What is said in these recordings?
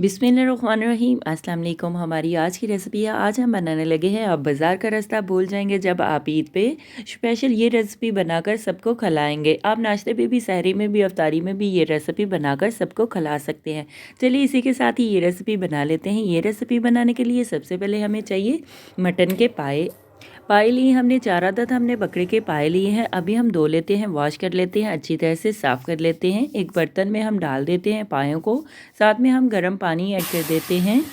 बिस्मिल्लाहिर्रहमानिर्रहीम। अस्सलाम वालेकुम। हमारी आज की रेसिपी है। आज हम बनाने लगे हैं, आप बाज़ार का रास्ता भूल जाएंगे जब आप ईद पे स्पेशल ये रेसिपी बनाकर सबको खिलाएंगे। आप नाश्ते पे भी, सहरी में भी, अफ्तारी में भी ये रेसिपी बनाकर सबको खिला सकते हैं। चलिए इसी के साथ ही ये रेसिपी बना लेते हैं। ये रेसिपी बनाने के लिए सबसे पहले हमें चाहिए मटन के पाए। पाए लिए हमने 4 अदद हमने बकरे के पाए लिए हैं। अभी हम धो लेते हैं, वॉश कर लेते हैं, अच्छी तरह से साफ़ कर लेते हैं। एक बर्तन में हम डाल देते हैं पायों को, साथ में हम गर्म पानी ऐड कर देते हैं।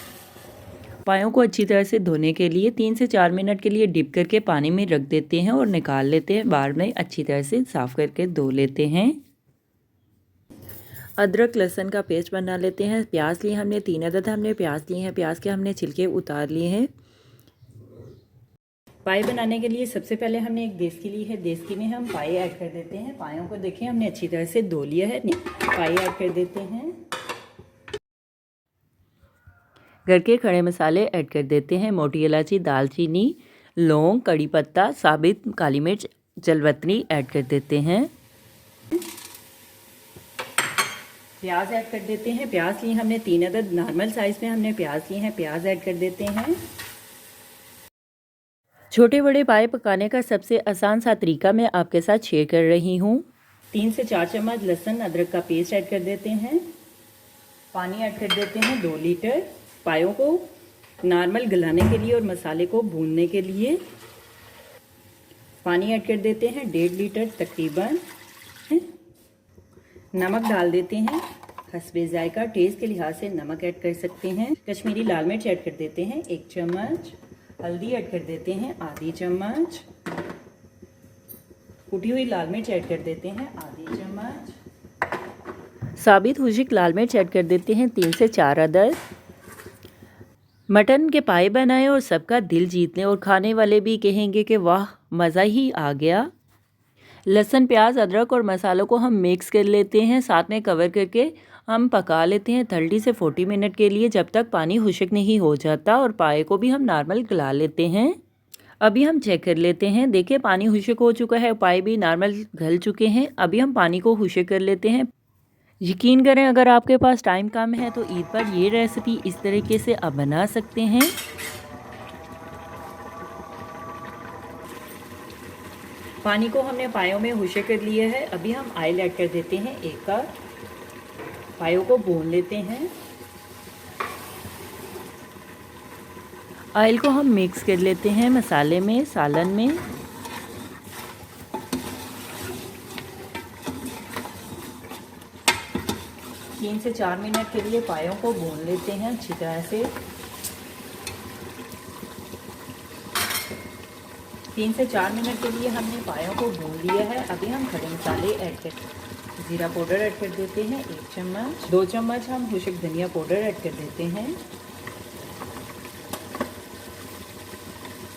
पायों को अच्छी तरह से धोने के लिए 3 से 4 मिनट के लिए डिप करके पानी में रख देते हैं और निकाल लेते हैं। बाद में अच्छी तरह से साफ़ करके धो लेते हैं। अदरक लहसुन का पेस्ट बना लेते हैं। प्याज लिए हमने 3 अदद हमने प्याज लिए हैं। प्याज के हमने छिलके उतार लिए हैं। पाई बनाने के लिए सबसे पहले हमने एक देसकी ली है। देसकी में हम पाई ऐड कर देते हैं। पायों को देखें हमने अच्छी तरह से धो लिया है। पाई ऐड कर देते हैं। घर के खड़े मसाले ऐड कर देते हैं। मोटी इलायची, दालचीनी, लौंग, कड़ी पत्ता, साबित काली मिर्च, जलवतनी ऐड कर देते हैं। प्याज ऐड कर देते हैं। प्याज लिए हमने 3 अदद नॉर्मल साइज़ में हमने प्याज लिए हैं। प्याज ऐड कर देते हैं। छोटे बड़े पाए पकाने का सबसे आसान सा तरीका मैं आपके साथ शेयर कर रही हूँ। 3 से 4 चम्मच लहसुन अदरक का पेस्ट ऐड कर देते हैं। पानी ऐड कर देते हैं 2 लीटर। पायों को नॉर्मल गलाने के लिए और मसाले को भूनने के लिए पानी ऐड कर देते हैं 1.5 लीटर तकरीबन। नमक डाल देते हैं हस्बे जायका, टेस्ट के लिहाज से नमक ऐड कर सकते हैं। कश्मीरी लाल मिर्च ऐड कर देते हैं 1 चम्मच। हल्दी ऐड कर देते हैं आधी चम्मच। कुटी हुई लाल मिर्च ऐड कर देते हैं आधी चम्मच। साबित खुश्क लाल मिर्च ऐड कर देते हैं 3 से 4 अदद। मटन के पाए बनाएं और सबका दिल जीत लें और खाने वाले भी कहेंगे कि वाह मज़ा ही आ गया। लहसुन, प्याज, अदरक और मसालों को हम मिक्स कर लेते हैं। साथ में कवर करके हम पका लेते हैं 30 से 40 मिनट के लिए, जब तक पानी खुश्क नहीं हो जाता। और पाए को भी हम नॉर्मल गला लेते हैं। अभी हम चेक कर लेते हैं। देखिए पानी खुश्क हो चुका है, पाए भी नॉर्मल गल चुके हैं। अभी हम पानी को खुश्क कर लेते हैं। यकीन करें अगर आपके पास टाइम कम है तो ईद पर ये रेसिपी इस तरीके से आप बना सकते हैं। पानी को हमने पायों में खुश्क कर लिया है। अभी हम ऑयल ऐड कर देते हैं 1 कप। पायों को भून लेते हैं। ऑयल को हम मिक्स कर लेते हैं मसाले में, सालन में। तीन से 4 मिनट के लिए पायों को भून लेते हैं अच्छी तरह से। 3 से 4 मिनट के लिए हमने पायों को भून लिया है। अभी हम खड़े मसाले ऐड कर, ज़ीरा पाउडर ऐड कर देते हैं 1 चम्मच। 2 चम्मच हम खुश्क धनिया पाउडर ऐड कर देते हैं।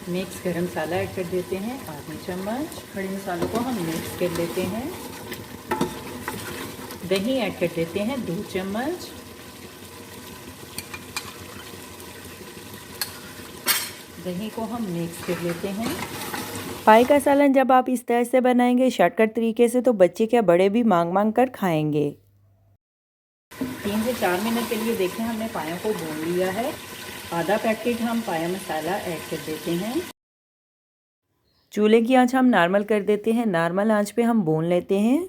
मिक्स गरम मसाला ऐड कर देते हैं आधी चम्मच। खड़े मसालों को हम मिक्स कर लेते हैं। दही ऐड कर देते हैं 2 चम्मच। दही को हम मिक्स कर लेते हैं। पाए का सालन जब आप इस तरह से बनाएंगे शॉर्टकट तरीके से, तो बच्चे क्या बड़े भी मांग मांग कर खाएंगे। 3 से 4 मिनट के लिए देखें हमने पायों को भून लिया है। आधा पैकेट हम पाया मसाला ऐड कर देते हैं। चूल्हे की आंच हम नॉर्मल कर देते हैं। नॉर्मल आंच पे हम भून लेते हैं।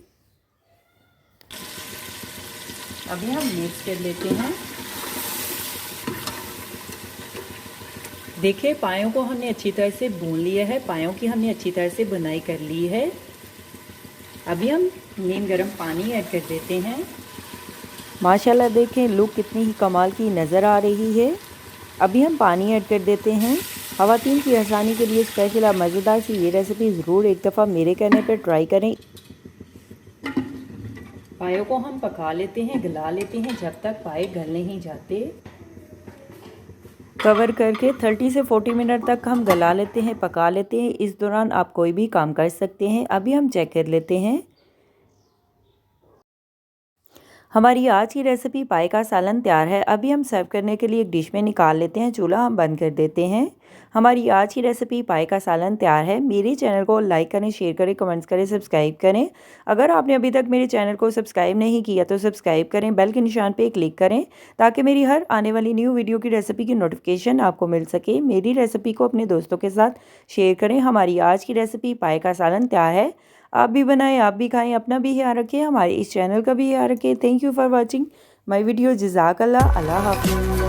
अभी हम मिक्स कर लेते हैं। देखिए पायों को हमने अच्छी तरह से भून लिया है। पायों की हमने अच्छी तरह से बुनाई कर ली है। अभी हम नीम गर्म पानी ऐड कर देते हैं। माशाल्लाह देखें लुक कितनी ही कमाल की नज़र आ रही है। अभी हम पानी ऐड कर देते हैं। ख़वातीन की आसानी के लिए स्पेशल आप मज़ेदार सी ये रेसिपी ज़रूर एक दफ़ा मेरे कहने पर ट्राई करें। पायों को हम पका लेते हैं, गला लेते हैं जब तक पाए गल नहीं जाते। कवर करके 30 से 40 मिनट तक हम गला लेते हैं, पका लेते हैं। इस दौरान आप कोई भी काम कर सकते हैं। अभी हम चेक कर लेते हैं। हमारी आज की रेसिपी पाए का सालन तैयार है। अभी हम सर्व करने के लिए एक डिश में निकाल लेते हैं। चूल्हा हम बंद कर देते हैं। हमारी आज की रेसिपी पाए का सालन तैयार है। मेरे चैनल को लाइक करें, शेयर करें, कमेंट्स करें, सब्सक्राइब करें। अगर आपने अभी तक मेरे चैनल को सब्सक्राइब नहीं किया तो सब्सक्राइब करें, बेल के निशान पर क्लिक करें ताकि मेरी हर आने वाली न्यू वीडियो की रेसिपी की नोटिफिकेशन आपको मिल सके। मेरी रेसिपी को अपने दोस्तों के साथ शेयर करें। हमारी आज की रेसिपी पाए का सालन तैयार है। आप भी बनाएं, आप भी खाएं, अपना भी ख्याल रखें, हमारे इस चैनल का भी ख्याल रखें। Thank you for watching my video. जज़ाकल्लाह। अल्लाह हाफ़िज़।